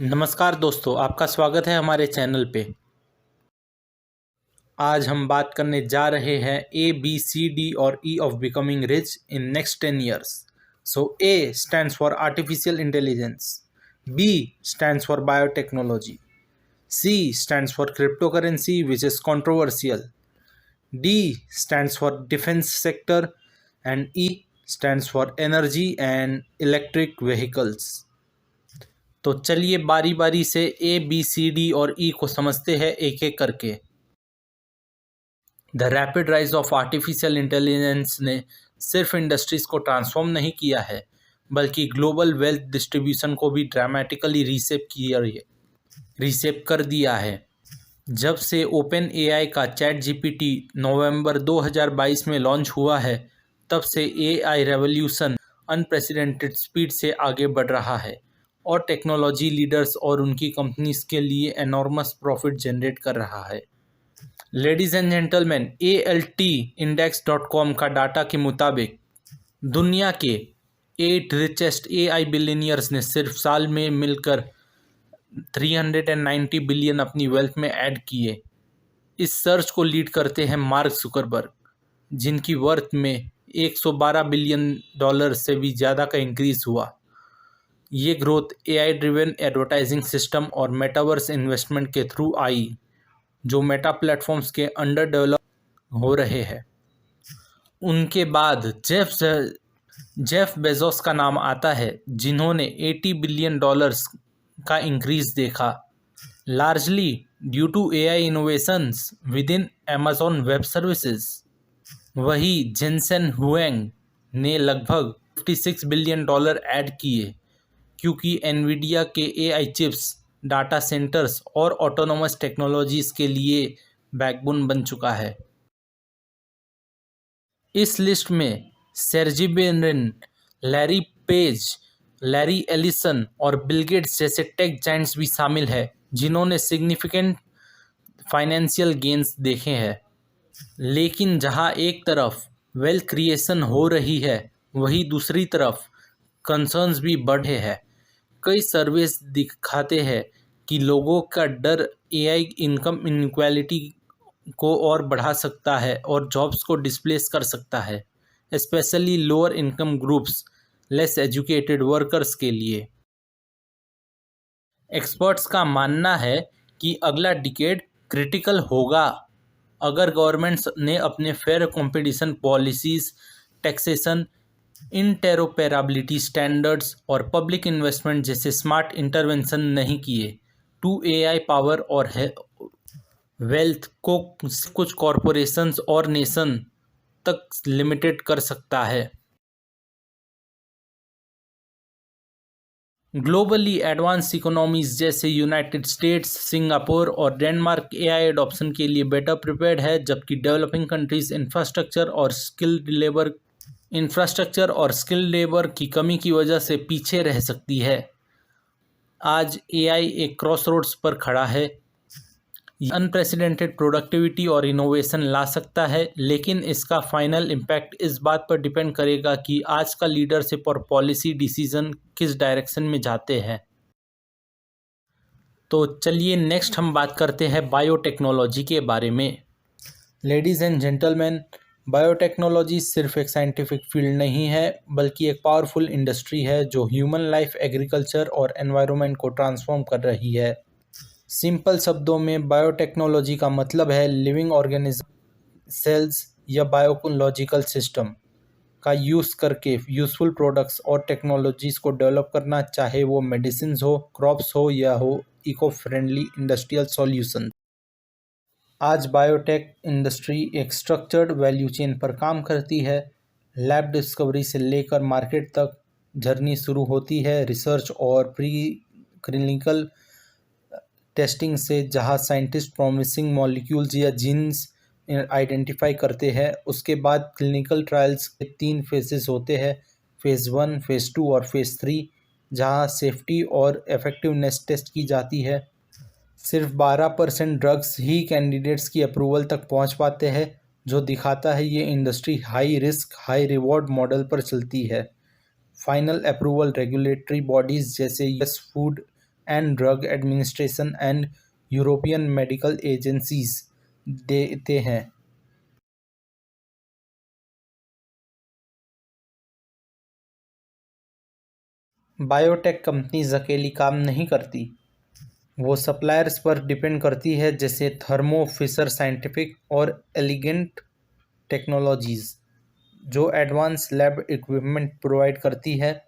नमस्कार दोस्तों, आपका स्वागत है हमारे चैनल पे। आज हम बात करने जा रहे हैं ए बी सी डी और E of becoming rich in next 10 years. So A stands for artificial intelligence, B stands for biotechnology, C stands for cryptocurrency which is controversial, D stands for defence sector and E stands for energy and electric vehicles. तो चलिए बारी बारी से A B C D और ई को समझते हैं एक एक करके। The rapid rise of artificial intelligence ने सिर्फ इंडस्ट्रीज को ट्रांसफॉर्म नहीं किया है, बल्कि ग्लोबल वेल्थ डिस्ट्रीब्यूशन को भी ड्रामेटिकली रीसेप कर दिया है। जब से ओपन एआई का चैट जीपीटी नवंबर 2022 में लॉन्च हुआ है, तब से एआई रेवोल्यूशन अनप्रेसिडेंटेड स्पीड से आगे बढ़ रहा है और टेक्नोलॉजी लीडर्स और उनकी कंपनीज के लिए एनॉर्मस प्रॉफिट जनरेट कर रहा है। लेडीज एंड जेंटलमैन, ALTindex.com का डाटा के मुताबिक दुनिया के 8 रिचेस्ट एआई बिलियनियर्स ने सिर्फ साल में मिलकर 390 बिलियन अपनी वेल्थ में ऐड किए। इस सर्च को लीड करते हैं मार्क जुकरबर्ग, जिनकी वर्थ में $112 बिलियन से भी ज़्यादा का इंक्रीज हुआ। ये growth AI driven advertising system और मेटावर्स इन्वेस्टमेंट के थ्रू आई, जो मेटा प्लेटफॉर्म्स के अंडर डेवलप हो रहे हैं। उनके बाद जेफ बेजोस का नाम आता है, जिन्होंने $80 बिलियन का इंक्रीज देखा, largely due to AI innovations within Amazon Web Services. वही जेनसेन हुएंग ने लगभग $56 बिलियन ऐड किए, क्योंकि एनवीडिया के एआई चिप्स डाटा सेंटर्स और ऑटोनोमस टेक्नोलॉजीज के लिए बैकबोन बन चुका है। इस लिस्ट में Sergey Brin, Larry Page, Larry Ellison और बिल गेट्स जैसे टेक जायंट्स भी शामिल हैं, जिन्होंने सिग्निफिकेंट फाइनेंशियल गेन्स देखे हैं। लेकिन जहां एक तरफ वेल्थ क्रिएशन हो रही है, वहीं दूसरी तरफ कंसर्न्स भी बढ़े हैं। कई सर्वेस दिखाते हैं कि लोगों का डर एआई इनकम इनइक्वालिटी को और बढ़ा सकता है और जॉब्स को डिस्प्लेस कर सकता है, specially lower income groups, less educated workers के लिए। एक्सपर्ट्स का मानना है कि अगला डिकेड क्रिटिकल होगा अगर गवर्नमेंट्स ने अपने fair competition policies, taxation, interoperability standards और पब्लिक इन्वेस्टमेंट जैसे स्मार्ट इंटरवेंशन नहीं किए। टू एआई पावर और वेल्थ को कुछ कॉरपोरेशंस और नेशन तक लिमिटेड कर सकता है। ग्लोबली एडवांस इकोनॉमीज जैसे यूनाइटेड स्टेट्स, सिंगापुर और डेनमार्क एआई एडॉप्शन के लिए बेटर प्रिपेयर्ड है, जबकि डेवलपिंग कंट्रीज इंफ्रास्ट्रक्चर और स्किल्ड लेबर की कमी की वजह से पीछे रह सकती है। आज एआई एक क्रॉसरोड्स पर खड़ा है। अनप्रेसिडेंटेड प्रोडक्टिविटी और इनोवेशन ला सकता है, लेकिन इसका फाइनल इम्पैक्ट इस बात पर डिपेंड करेगा कि आज का लीडरशिप और पॉलिसी डिसीजन किस डायरेक्शन में जाते हैं। तो चलिए नेक्स्ट हम बात करते हैं बायोटेक्नोलॉजी के बारे में। लेडीज़ एंड जेंटलमैन, बायोटेक्नोलॉजी सिर्फ एक साइंटिफिक फील्ड नहीं है, बल्कि एक पावरफुल इंडस्ट्री है जो ह्यूमन लाइफ, एग्रीकल्चर और एनवायरनमेंट को ट्रांसफॉर्म कर रही है। सिंपल शब्दों में बायोटेक्नोलॉजी का मतलब है लिविंग ऑर्गेनिज्म, सेल्स या बायोलॉजिकल सिस्टम का यूज़ करके यूज़फुल प्रोडक्ट्स और टेक्नोलॉजीज़ को डेवलप करना, चाहे वो मेडिसिन हो, क्रॉप्स हो या हो इको फ्रेंडली इंडस्ट्रियल सॉल्यूशन। आज बायोटेक इंडस्ट्री एक स्ट्रक्चर्ड वैल्यू चेन पर काम करती है। लैब डिस्कवरी से लेकर मार्केट तक जर्नी शुरू होती है रिसर्च और प्री क्लिनिकल टेस्टिंग से, जहां साइंटिस्ट प्रॉमिसिंग मॉलिक्यूल्स या जीन्स आइडेंटिफाई करते हैं। उसके बाद क्लिनिकल ट्रायल्स के 3 फेजेस होते हैं, फेज़ 1, फेज़ 2 और फेज़ 3, जहां सेफ्टी और इफेक्टिवनेस टेस्ट की जाती है। सिर्फ 12% ड्रग्स ही कैंडिडेट्स की अप्रूवल तक पहुंच पाते हैं, जो दिखाता है ये industry high risk high reward model पर चलती है। फाइनल अप्रूवल रेगुलेटरी बॉडीज़ जैसे US food and drug administration and European medical agencies देते हैं। बायोटेक कंपनीज अकेली काम नहीं करती, वो सप्लायर्स पर डिपेंड करती है, जैसे थर्मो फिशर साइंटिफिक और एलिगेंट टेक्नोलॉजीज जो एडवांस लैब इक्विपमेंट प्रोवाइड करती है।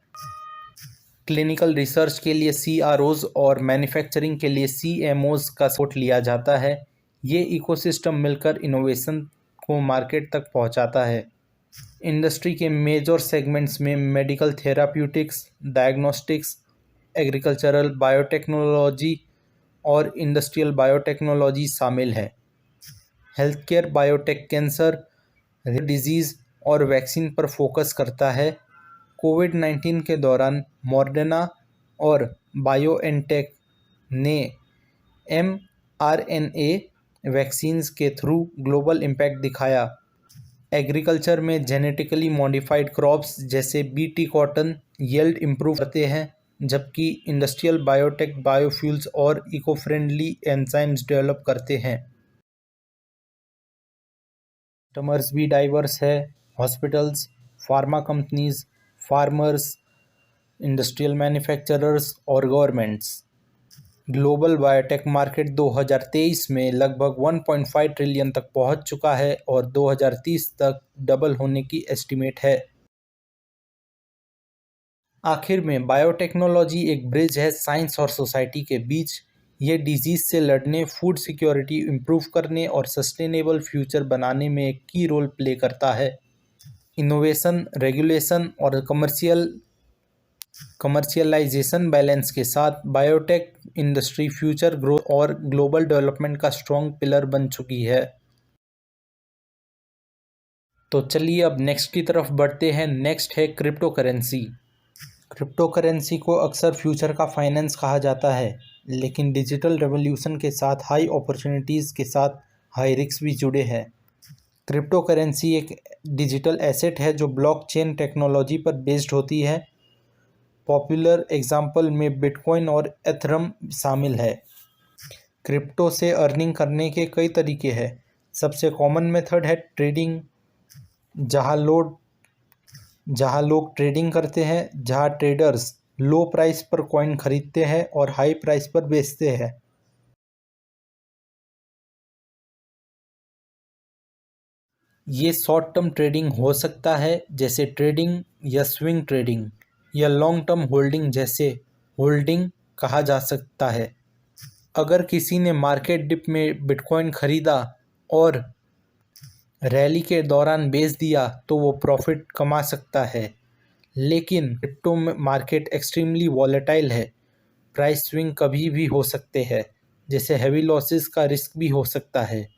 क्लिनिकल रिसर्च के लिए CROs और मैन्युफैक्चरिंग के लिए CMOs का सपोर्ट लिया जाता है। ये इकोसिस्टम मिलकर इनोवेशन को मार्केट तक पहुंचाता है। इंडस्ट्री के मेजर सेगमेंट्स में medical therapeutics, diagnostics, agricultural biotechnology और इंडस्ट्रियल बायोटेक्नोलॉजी शामिल है। Health care biotech cancer, disease और वैक्सीन पर फोकस करता है। कोविड-19 के दौरान मॉडर्ना और बायोएनटेक ने mRNA वैक्सीन्स के थ्रू ग्लोबल इम्पैक्ट दिखाया। एग्रीकल्चर में जेनेटिकली मॉडिफाइड क्रॉप्स जैसे BT कॉटन यील्ड इम्प्रूव करते हैं, जबकि इंडस्ट्रियल बायोटेक बायोफ्यूल्स और इको फ्रेंडली एंजाइम्स डेवलप करते हैं। कस्टमर्स भी डाइवर्स है, hospitals, pharma companies, farmers, industrial manufacturers और गवर्नमेंट्स। ग्लोबल बायोटेक मार्केट 2023 में लगभग 1.5 ट्रिलियन तक पहुंच चुका है और 2030 तक डबल होने की एस्टीमेट है। आखिर में बायोटेक्नोलॉजी एक ब्रिज है साइंस और सोसाइटी के बीच। ये डिजीज से लड़ने, फूड सिक्योरिटी इम्प्रूव करने और सस्टेनेबल फ्यूचर बनाने में एक की रोल प्ले करता है। इनोवेशन, रेगुलेशन और कमर्शियलाइजेशन बैलेंस के साथ बायोटेक इंडस्ट्री फ्यूचर ग्रोथ और ग्लोबल डेवलपमेंट का स्ट्रॉन्ग पिलर बन चुकी है। तो चलिए अब नेक्स्ट की तरफ बढ़ते हैं। नेक्स्ट है क्रिप्टो करेंसी। क्रिप्टो करेंसी को अक्सर फ्यूचर का फाइनेंस कहा जाता है, लेकिन डिजिटल रेवोल्यूशन के साथ हाई अपॉर्चुनिटीज़ के साथ हाई रिस्क भी जुड़े हैं। क्रिप्टो करेंसी एक डिजिटल एसेट है जो ब्लॉकचेन टेक्नोलॉजी पर बेस्ड होती है। पॉपुलर एग्जाम्पल में बिटकॉइन और एथरम शामिल है। क्रिप्टो से अर्निंग करने के कई तरीके हैं। सबसे कॉमन मेथड है ट्रेडिंग, जहां लोग ट्रेडिंग करते हैं, जहां ट्रेडर्स लो प्राइस पर कॉइन खरीदते हैं और हाई प्राइस पर बेचते हैं। ये शॉर्ट टर्म ट्रेडिंग हो सकता है, जैसे ट्रेडिंग या स्विंग ट्रेडिंग, या लॉन्ग टर्म होल्डिंग जैसे होल्डिंग कहा जा सकता है। अगर किसी ने मार्केट डिप में बिटकॉइन खरीदा और रैली के दौरान बेच दिया तो वो प्रॉफिट कमा सकता है। लेकिन क्रिप्टो मार्केट एक्सट्रीमली वॉलेटाइल है। प्राइस स्विंग कभी भी हो सकते हैं, जैसे हैवी लॉसेस का रिस्क भी हो सकता है।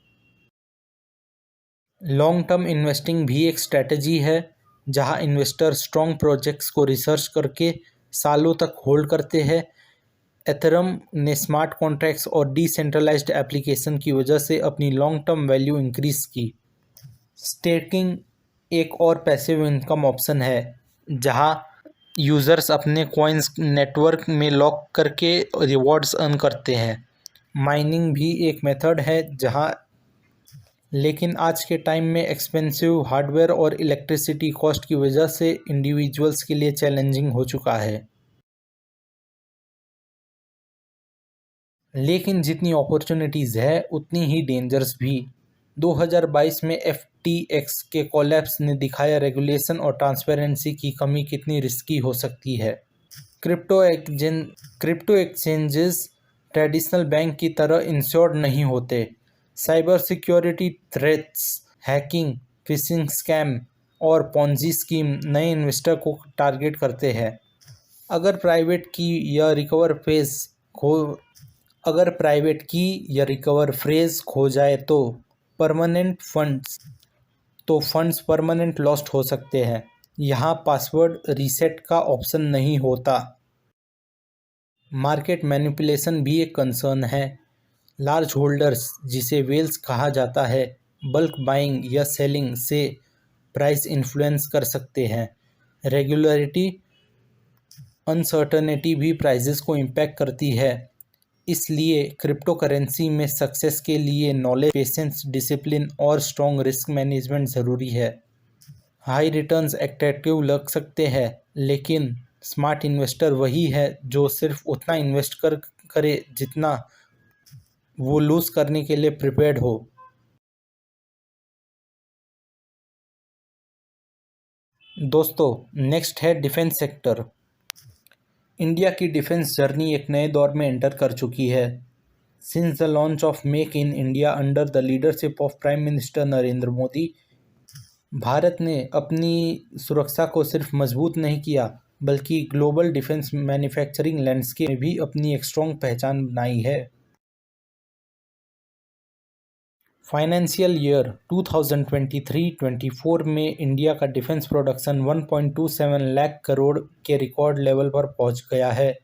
लॉन्ग टर्म इन्वेस्टिंग भी एक स्ट्रेटजी है, जहां इन्वेस्टर स्ट्रॉन्ग प्रोजेक्ट्स को रिसर्च करके सालों तक होल्ड करते हैं। एथरम ने स्मार्ट कॉन्ट्रैक्ट्स और डिसेंट्रलाइज्ड एप्लीकेशन की वजह से अपनी लॉन्ग टर्म वैल्यू इंक्रीज की। स्टेकिंग एक और पैसिव इनकम ऑप्शन है, जहां यूजर्स अपने कॉइन्स नेटवर्क में लॉक करके रिवॉर्ड्स अर्न करते हैं। माइनिंग भी एक मेथड है, जहां लेकिन आज के टाइम में एक्सपेंसिव हार्डवेयर और इलेक्ट्रिसिटी कॉस्ट की वजह से इंडिविजुअल्स के लिए चैलेंजिंग हो चुका है। लेकिन जितनी अपॉर्चुनिटीज़ है उतनी ही डेंजर्स भी। 2022 में FTX के कोलैप्स ने दिखाया रेगुलेशन और ट्रांसपेरेंसी की कमी कितनी रिस्की हो सकती है। क्रिप्टो एक्सचेंजेस ट्रेडिशनल बैंक की तरह इंश्योर्ड नहीं होते। Cyber security threats, hacking, fishing scam और पोंजी स्कीम नए इन्वेस्टर को टारगेट करते हैं। अगर प्राइवेट की या रिकवर फ्रेज खो जाए तो फंड्स परमानेंट लॉस्ट हो सकते हैं। यहाँ पासवर्ड रीसेट का ऑप्शन नहीं होता। मार्केट मैनिपुलेशन भी एक कंसर्न है। लार्ज होल्डर्स, जिसे वेल्स कहा जाता है, बल्क बाइंग या सेलिंग से प्राइस इन्फ्लुएंस कर सकते हैं। रेगुलेटरी अनसर्टनिटी भी प्राइजेस को इम्पैक्ट करती है। इसलिए क्रिप्टो करेंसी में सक्सेस के लिए नॉलेज, पेशेंस, डिसिप्लिन और स्ट्रॉन्ग रिस्क मैनेजमेंट ज़रूरी है। हाई रिटर्न्स अट्रैक्टिव लग सकते हैं, लेकिन स्मार्ट इन्वेस्टर वही है जो सिर्फ उतना इन्वेस्ट करे जितना वो लूज़ करने के लिए प्रिपेयर्ड हो। दोस्तों, नेक्स्ट है डिफेंस सेक्टर। इंडिया की डिफेंस जर्नी एक नए दौर में एंटर कर चुकी है। Since the launch of make in India under the leadership of prime minister Narendra Modi, Bharat ने अपनी सुरक्षा को सिर्फ मजबूत नहीं किया, बल्कि ग्लोबल डिफेंस मैन्युफैक्चरिंग लैंडस्केप में भी अपनी एक स्ट्रॉन्ग पहचान बनाई है। फाइनेंशियल ईयर 2023-24 में इंडिया का डिफेंस प्रोडक्शन 1.27 लाख करोड़ के रिकॉर्ड लेवल पर पहुंच गया है।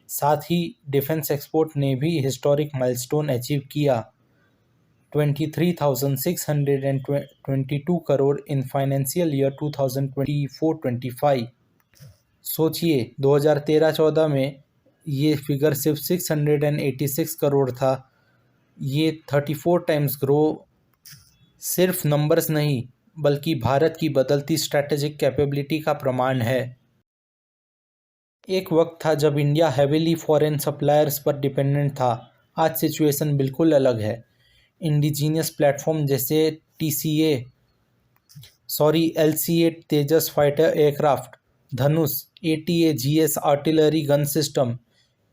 साथ ही डिफेंस एक्सपोर्ट ने भी हिस्टोरिक माइलस्टोन अचीव किया, 23,622 करोड़ इन फाइनेंशियल ईयर 2024-25। सोचिए, 2013-14 में ये फिगर सिर्फ 686 करोड़ था। ये 34 टाइम्स ग्रो सिर्फ नंबर्स नहीं, बल्कि भारत की बदलती स्ट्रैटेजिक कैपेबिलिटी का प्रमाण है। एक वक्त था जब इंडिया हैवीली फॉरेन सप्लायर्स पर डिपेंडेंट था। आज सिचुएशन बिल्कुल अलग है। इंडिजीनियस प्लेटफॉर्म जैसे LCA Tejas fighter aircraft, Dhanush, ATA GS artillery gun system,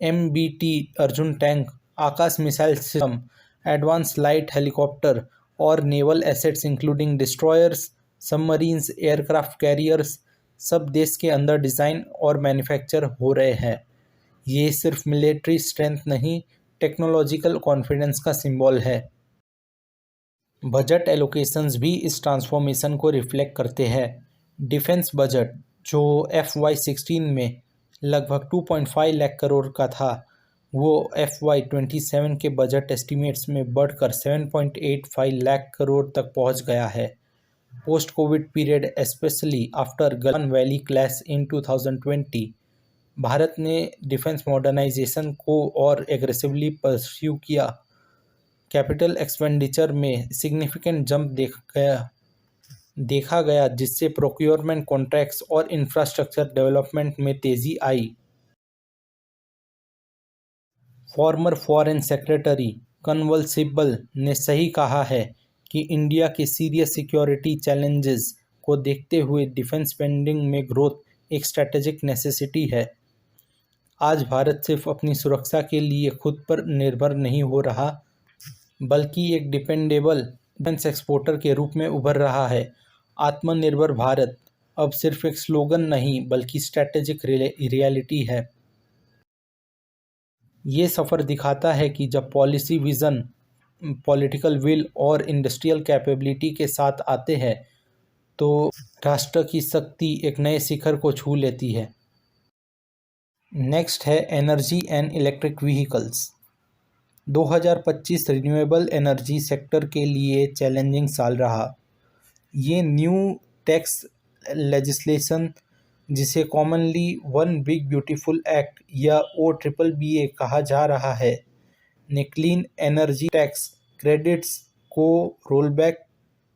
MBT Arjun tank, Akash missile system, advance light helicopter और naval assets including destroyers, submarines, aircraft carriers सब देश के अंदर डिज़ाइन और मैन्युफैक्चर हो रहे हैं। ये सिर्फ मिलिट्री स्ट्रेंथ नहीं, टेक्नोलॉजिकल कॉन्फिडेंस का सिंबल है। बजट एलोकेशंस भी इस ट्रांसफॉर्मेशन को रिफ्लेक्ट करते हैं। डिफेंस बजट जो FY16 में लगभग 2.5 लाख करोड़ का था, वो FY27 के बजट एस्टिमेट्स में बढ़कर 7.85 लाख करोड़ तक पहुंच गया है। Post Covid period, specially after Galwan valley clash in 2020, Bharat ने डिफेंस मॉडर्नाइजेशन को और एग्रेसिवली परस्यू किया। कैपिटल एक्सपेंडिचर में सिग्निफिकेंट जंप देखा गया, जिससे प्रोक्योरमेंट कॉन्ट्रैक्ट्स और इंफ्रास्ट्रक्चर डेवलपमेंट में तेजी आई। Former foreign secretary Kanwal Sibal ने सही कहा है कि इंडिया के सीरियस सिक्योरिटी चैलेंजेस को देखते हुए डिफेंस स्पेंडिंग में ग्रोथ एक स्ट्रैटेजिक नेसेसिटी है। आज भारत सिर्फ अपनी सुरक्षा के लिए खुद पर निर्भर नहीं हो रहा, बल्कि एक डिपेंडेबल डिफेंस एक्सपोर्टर के रूप में उभर रहा है। आत्मनिर्भर भारत अब सिर्फ एक स्लोगन नहीं, बल्कि स्ट्रैटेजिक रियलिटी है। ये सफ़र दिखाता है कि जब पॉलिसी विज़न, पॉलिटिकल विल और इंडस्ट्रियल कैपेबिलिटी के साथ आते हैं, तो राष्ट्र की शक्ति एक नए शिखर को छू लेती है। नेक्स्ट है energy and electric vehicles. 2025 renewable energy sector के लिए चैलेंजिंग साल रहा। ये न्यू टैक्स लेजिस्लेशन, जिसे commonly one big beautiful act या OBBA कहा जा रहा है, ने क्लीन एनर्जी टैक्स क्रेडिट्स को रोलबैक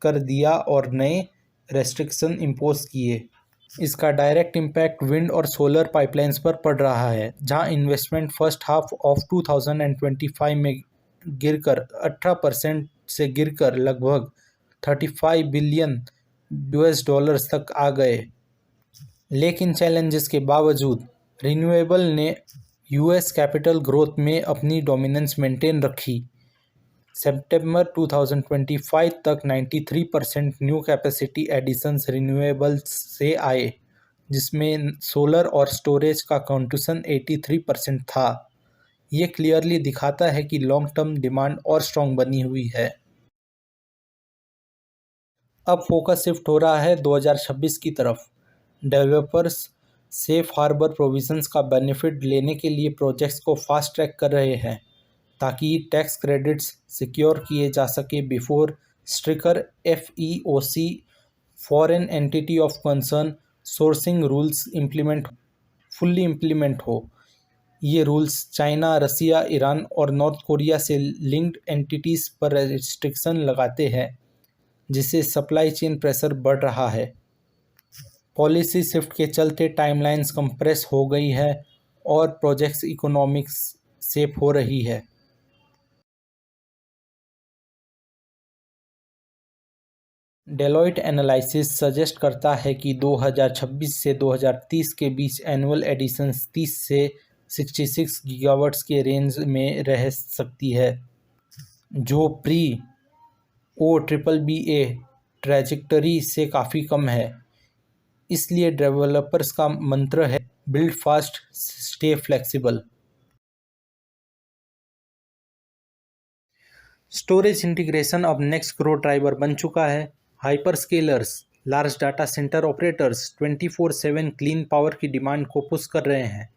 कर दिया और नए रेस्ट्रिक्शन इम्पोज किए। इसका डायरेक्ट इम्पैक्ट विंड और सोलर पाइपलाइंस पर पड़ रहा है, जहां इन्वेस्टमेंट फर्स्ट हाफ ऑफ 2025 में गिरकर 18% से गिरकर लगभग $35 बिलियन तक आ गए। लेकिन चैलेंजेस के बावजूद रिन्यूएबल ने US कैपिटल ग्रोथ में अपनी डोमिनेंस मेंटेन रखी। सितंबर 2025 तक 93% न्यू कैपेसिटी एडिशंस रिन्यूएबल्स से आए, जिसमें सोलर और स्टोरेज का कंट्रीब्यूशन 83% था। ये क्लियरली दिखाता है कि लॉन्ग टर्म डिमांड और स्ट्रॉन्ग बनी हुई है। अब फोकस शिफ्ट हो रहा है 2026 की तरफ। डेवलपर्स सेफ हार्बर प्रोविजंस का बेनिफिट लेने के लिए प्रोजेक्ट्स को फास्ट ट्रैक कर रहे हैं, ताकि टैक्स क्रेडिट्स सिक्योर किए जा सके before stricter FEOC foreign entity of concern sourcing rules implement. Fully implement हो। ये रूल्स चाइना, रसिया, ईरान और नॉर्थ कोरिया से लिंक्ड एंटिटीज़ पर रिस्ट्रिक्शन लगाते हैं, जिससे सप्लाई चेन प्रेशर बढ़ रहा है। पॉलिसी शिफ्ट के चलते टाइमलाइंस कंप्रेस हो गई है और प्रोजेक्ट्स इकोनॉमिक्स सेफ हो रही है। डेलॉइट एनालिसिस सजेस्ट करता है कि 2026 से 2030 के बीच एनुअल एडिशंस 30 से 66 गीगावाट्स के रेंज में रह सकती है, जो प्री ओ ट्रिपल बी ए ट्रैजेक्टरी से काफ़ी कम है। इसलिए डेवलपर्स का मंत्र है build fast, stay flexible. Storage integration अब नेक्स्ट ग्रोथ ड्राइवर बन चुका है। Hyperscalers, large data centre operators 24/7 clean power की डिमांड को पुश कर रहे हैं।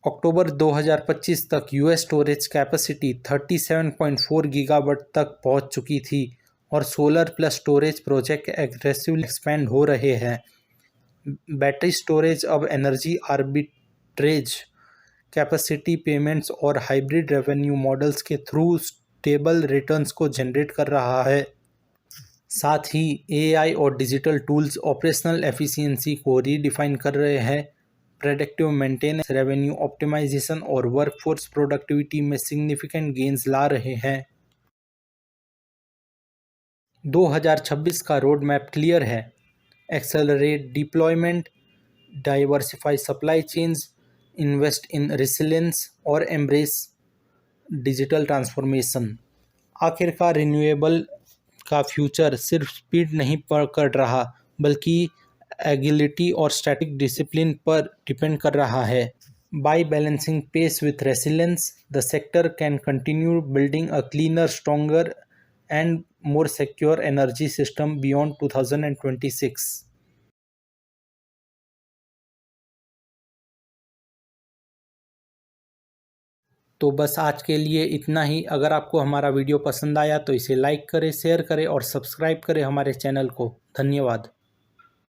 अक्टूबर 2025 तक यूएस स्टोरेज कैपेसिटी 37.4 गीगावाट तक पहुंच चुकी थी और solar plus storage project aggressively expand हो रहे हैं। बैटरी स्टोरेज अब एनर्जी आर्बिट्रेज, कैपेसिटी पेमेंट्स और हाइब्रिड रेवेन्यू मॉडल्स के थ्रू स्टेबल रिटर्न्स को जनरेट कर रहा है। साथ ही एआई और डिजिटल टूल्स ऑपरेशनल एफिशिएंसी को रीडिफाइन कर रहे हैं, प्रेडिक्टिव मेंटेनेंस, रेवेन्यू ऑप्टिमाइजेशन और वर्कफोर्स प्रोडक्टिविटी में सिग्निफिकेंट गेन्स ला रहे हैं। 2026 का रोड मैप क्लियर है। Accelerate deployment, diversify supply chains, invest in रिसिलेंस और एम्ब्रेस डिजिटल ट्रांसफॉर्मेशन। आखिरकार रिन्यूएबल का फ्यूचर सिर्फ स्पीड नहीं कर रहा, बल्कि एगिलिटी और स्टैटिक डिसिप्लिन पर डिपेंड कर रहा है। By balancing pace with resilience, the sector can continue building a cleaner, stronger and more secure energy system beyond 2026। तो बस आज के लिए इतना ही। अगर आपको हमारा वीडियो पसंद आया तो इसे लाइक करें, शेयर करें और सब्सक्राइब करें हमारे चैनल को। धन्यवाद।